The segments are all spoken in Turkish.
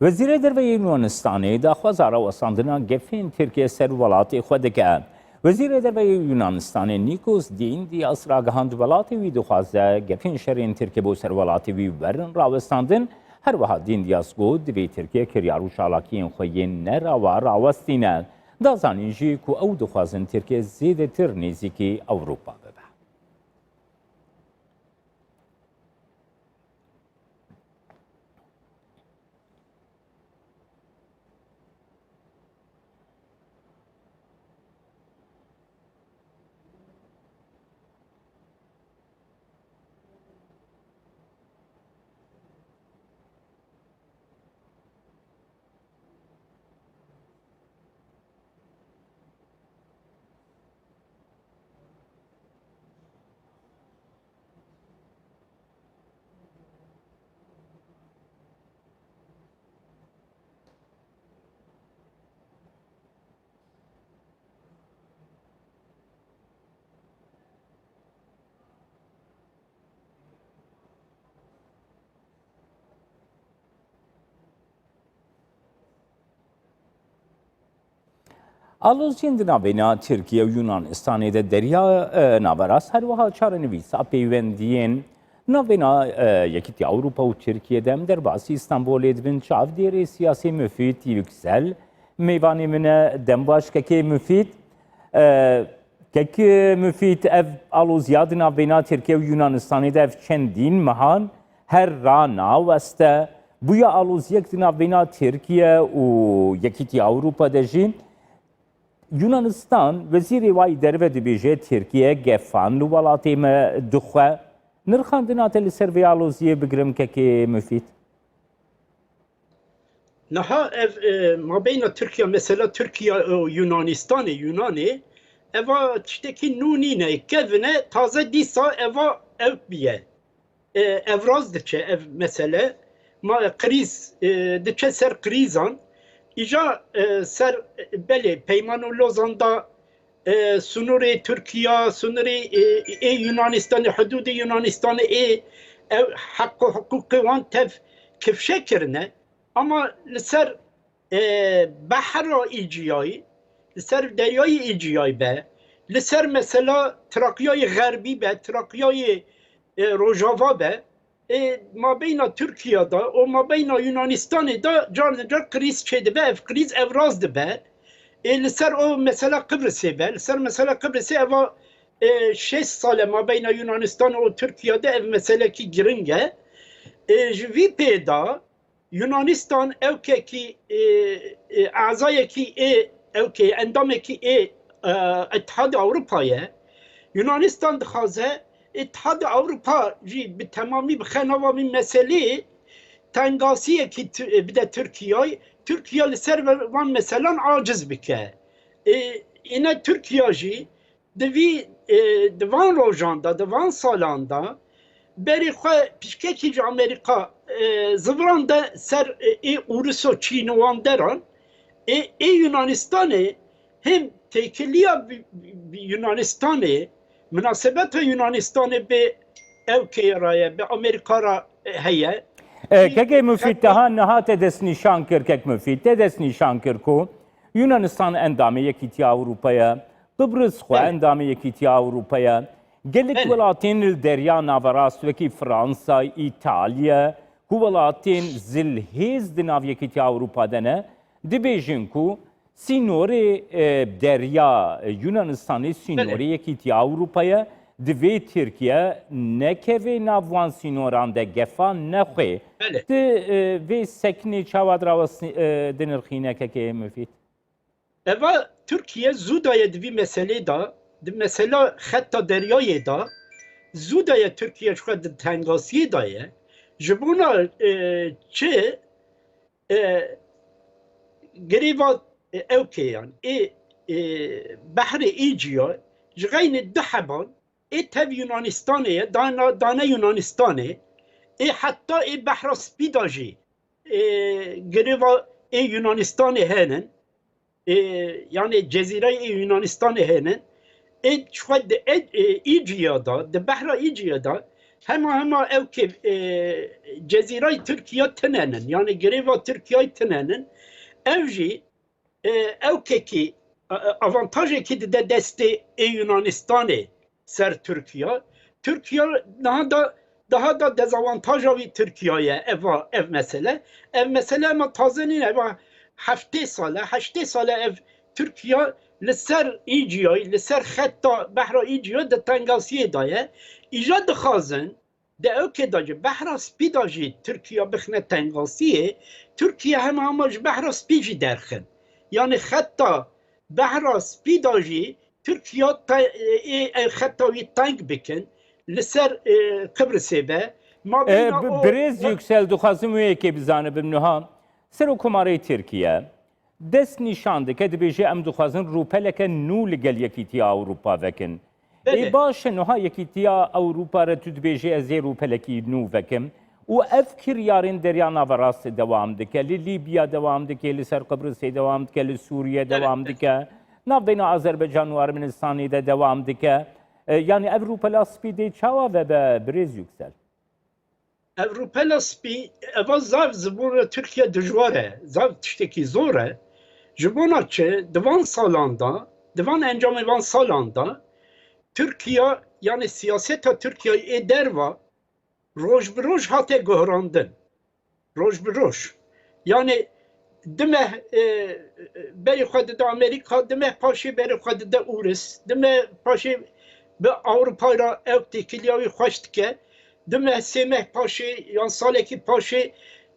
وزیر دروی یونانستانی داخوازا راوساندنا گفین ترکیه سر ولاتی خود که وزیر دروی یونانستانی نیکوس دین دیاس راگهاند ولاتی وی دخوازه گفین شرین ترکیه بو سر ولاتی وی ورن راوستاندن هر وها دین دیاس گود دوی ترکیه کریارو شالاکین خوین نراوا راوستینه دازانین جی کو او دخوازن ترکیه زیده تر نزیکی اوروپا ببه. آلوزین ناوینا ترکیه و یونانستانی ده دریا ناوراس هر وها چارنویسا پیوندین ناوینا یکیتی اوروپا و ترکیه دم در باسی استانبول ادوین چاو دیری سیاسی مفید yüksel میوانی من دم باش که مفید که مفید اف آلوزیاد ناوینا ترکیه و یونانستانی ده اف چندین مهان هر را ناوسته بویا آلوزیک ناوینا ترکیه و یکیتی اوروپا دجین Yunanistan vezîrê wayî derve dibêje Tirkiye gefan li welatê me dixwe nirxandina te li ser vê aloziyê bigirim kekê müfîd. Niha ev mabeyna Tirkiye mesela Tirkiye Yunanistanê Yunanê eva tiştekî nû nîne kevine taze dîsa eva ev biye. Evraz diçe ev mesele ma kriz diçe ser krizan İca ser beli Peyman-ı Lozan'da sunuri Türkiye, sunuri Yunanistan'ı, hududu Yunanistan'ı hakkı hukuku van tev kifşekirine ama ser bahra iciyayı, ser deryayı iciyayı be, ser mesela Trakya'yı Gərbi be, Trakya'yı Rojava be, mabeyna Türkiye'de, o mabeyna Yunanistan'da canlıca kriz çeydi be, ev kriz evrazdı be. Ser o mesela Kıbrıs'ı be, ser mesela Kıbrıs'ı eva 6 sale mabeyna Yunanistan o Türkiye'de ev mesela ki giringe. Vi peyda Yunanistan evkeki azayeki evke endameki İttihat Avrupa'ya Yunanistan dixaze İttihat Avrupa jî bi temamî bi xenava min meselê tengasiyekî bi de Türkiye li ser van meselan aciz bike. Îne Türkiye jî di van rojan da di van salan da berî xwe pişkekî ji Amerîka zivran de ser Ûrûs Çîn wan deran Yunanistanê hem tekiliya Yunanistanê münasebet Yunanistan'ı bir evkeye bir Amerika'ya heye. Keke müfid daha nihate desnişan kir kek müfid te desnişan kir ku Yunanistan endamı yekîtiya Avrupa'ya Kıbrıs xwe endamı yekîtiya Avrupa'ya gelek welatên derya navarast wekî Fransa, İtalya ku welatên zilhêz di nav yekîtiya Avrupa de ne dibêjin ku Sînorê derya Yunanistanê sînorê yekîtiya Avrupa'ya divê Tirkiye nekeve nav wan sînoran de gefa nexwe. Di vê seknê çawa di nirxîne kekê müfîd? Eva Türkiye zûdaye divî meselê da di mesela xetta deryayê da zûdaye Türkiye xwe di tengasiyê da ye ji bona çi girêva evkeyan behrê Êciya ji xeynê diheban tev Yunanistanê dane Yunanistanê heta behra Spîda jî girêva Yunanistanê henin yani Cezîreya Yunanistanê henin xwe di Êciya da di behra Êciya da hema ev ki Cezire Türkiye tenenin yani greva Türkiye tenenin evji ev ki avantajı ki de deste Yunanistan'ı ser Türkiye daha da dezavantajı Türkiye'ye ev mesele ama tazenin ev 8 sale ev Türkiye لسر ایجیای لسر خطا بحر ایجیا ده تنگاسیه دایه ایجا دخوازن ده او که داجه بحر سپی داجی ترکیه بخنه تنگاسیه ترکیه همش بحر سپی جی درخن یعنی خطا بحر سپی داجی ترکیه خطاوی تنگ بکن لسر قبرسه به ما بین برز yükseldi خازم که بزانه بمنها سر حکومت ترکیه دست نشانده که دبیجه ام دخوازن روپلک نو لگل یکیتیا اروپا وکن. ای باشه نها یکیتیا اروپا را تو دبیجه از روپلکی نو وکم و افکر یارین دریانا وراست دوام دکه لیبیا دوام دکه لسر قبرس دوام دکه لسوریه دوام دکه ناف بین آذربایجان و ارمنستانی ده دوام دکه yani Avrupa spide çava ve brez yüksel. Avrupa spi eva zav zbur Türkiye dijware zav tişteki zore jibona çe divan encam van salanda Türkiye yani siyaseta Türkiye ederva roj bir roj hate gohrandın roj bir roj yani deme beyxadı da Amerika deme paşi beyxadı da Uris deme paşi به اروپا را اکتیکلیاوی خوشت که دم سیمه پاشه یا سالی که پاشه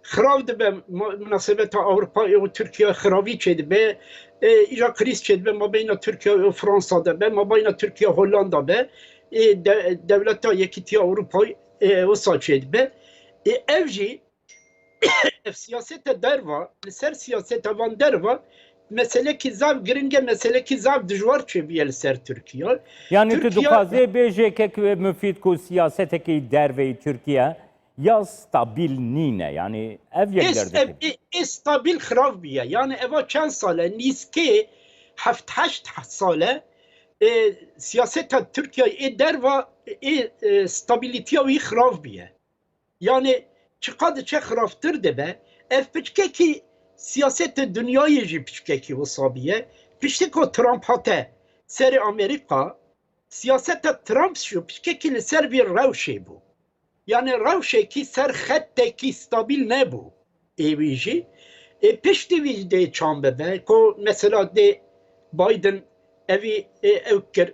خراب ده به مناسبت اروپا و ترکیه خرابی چید به ایجا کریز چید به ما بین ترکیه و فرانسا ده به ما بین ترکیه و هلندا به دولت ها یکیتی اروپا و سا چید به evji siyasete derva ser siyasete van derva mesele ki zav giringe mesele ki zav dijwar çebiye ser Türkiye. Yani tu dukaze bejekek ve müfid ku siyaseteki derve Türkiye ya stabil nine yani ev yerlerde. Stabil xrav biye yani eva çend sale niske 7-8 sale siyaseta Türkiye derva stabilitiya ve xrav biye. Yani çıkadı çe xravtır de be ev piçkeki siyaset dünyayı jî pişkekî wisabiye piştîko Trump hate serê Amerika siyaseta Trump şu pişkekî li ser bir rewşê bû yani rewşekî ser xettekî stabil nebû êwî jî piştî wî dê çambe be ko mesela de Biden evî ew kir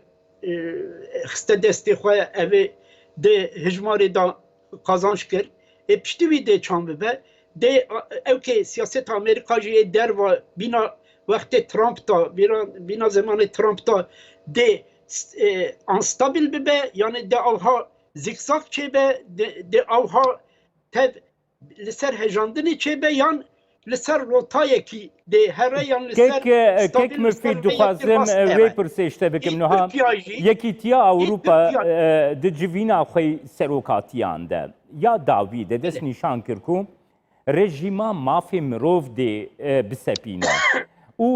xiste destê xwe evê de hijmarê da qazanç kir piştî wî dê çambe be de evke siyaset Amerikacıya derva bina vakti Trump'ta bina zamanı Trump'ta de unstabil bibe yani de avha zikzak çebe de avha tev liser hejandini çebe yan liser rotaya ki de her yan liser kek müfid duhazım ve perseşte bekim noha yekitiya Avrupa de civina xey serokatiyan de ya davi de des nişan kirku rejima mafî mirov de bisepîne û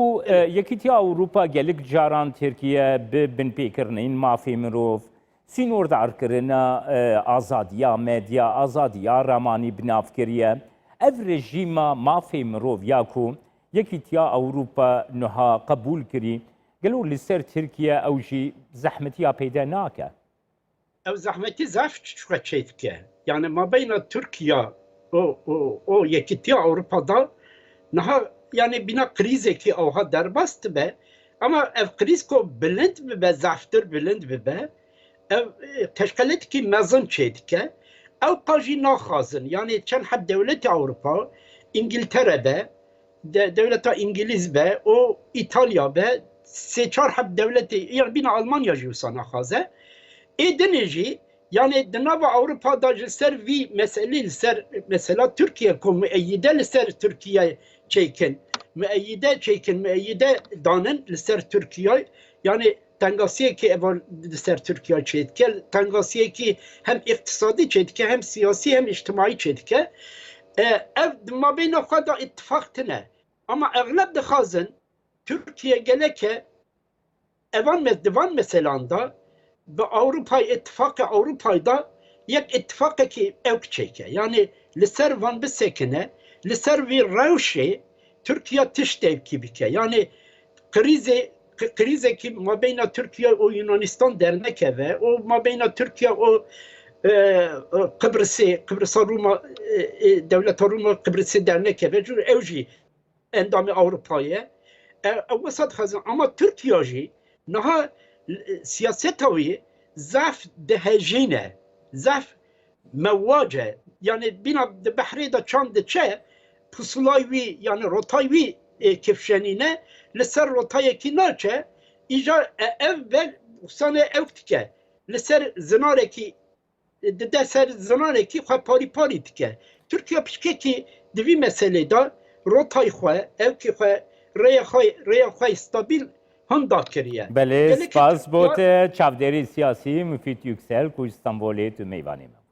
yekîtiya Ewropa gelek caran Tirkiye bi binpêkirînên mafî mirov sînordarkirina azadiya medya azadiya ramanî binavkiriye ev rejima mafî mirov ya ku yekîtiya Ewropa niha qebûl kirî gelo li ser Tirkiye ew jî zehmetiya peyda nake ew zehmetî zaf çûka çêdike yani mabeyna Türkiye o yekîtiya Avrupa'da naha yani bina krizeki avha derbast be ama ev kriz ko bilind be zaftır bilind be ev teşkilat ki mezun çedike ev pajî naxazın yani çend heb devleti Avrupa İngiltere'de devleta İngiliz be o İtalya be seçar heb devleti yani bina Almanya jî naxaze edineci yani dinava Avrupa'da ser vi mesele ser mesela Türkiye ko müeyyide ser Türkiye çekin müeyyide danın ser Türkiye yani tengasiye ki ev ser Türkiye çetke tengasiye ki hem iktisadi çetke hem siyasi hem içtimai çetke ev mabeyna kadar ittifaktine ama egleb de xazın Türkiye geleke evan divan meselanda ve Avrupa İttifakı Avrupa'da yek ittifakeki ev çeke. Yani liser van bisekine, liser vi revşe Türkiye tiştev bike. Yani krize ki mabeyna Türkiye o Yunanistan dernek ve o mabeyna Türkiye o Kıbrıs Roma devlet Roma Kıbrıs dernek ve jür evji endamı Avrupa'ya وسط خزان اما ترکیه جی نها سیاست هایی ضعف دهجینه ضعف مواجه yani bina بحری دا چاند چه پسلایوی yani rotayvi kefşenine لسر rotaya ki naçe ica evvel sana evtike لسر zinareki deser zinareki xwe pari tike Türkiye pişkeki divi meselede rotay xwe evki xwe ریا خواهی استابیل هم داکریه بله سپاس بوده چاودری سیاسی مفید yüksel ku İstanbul'e tu meyvanیم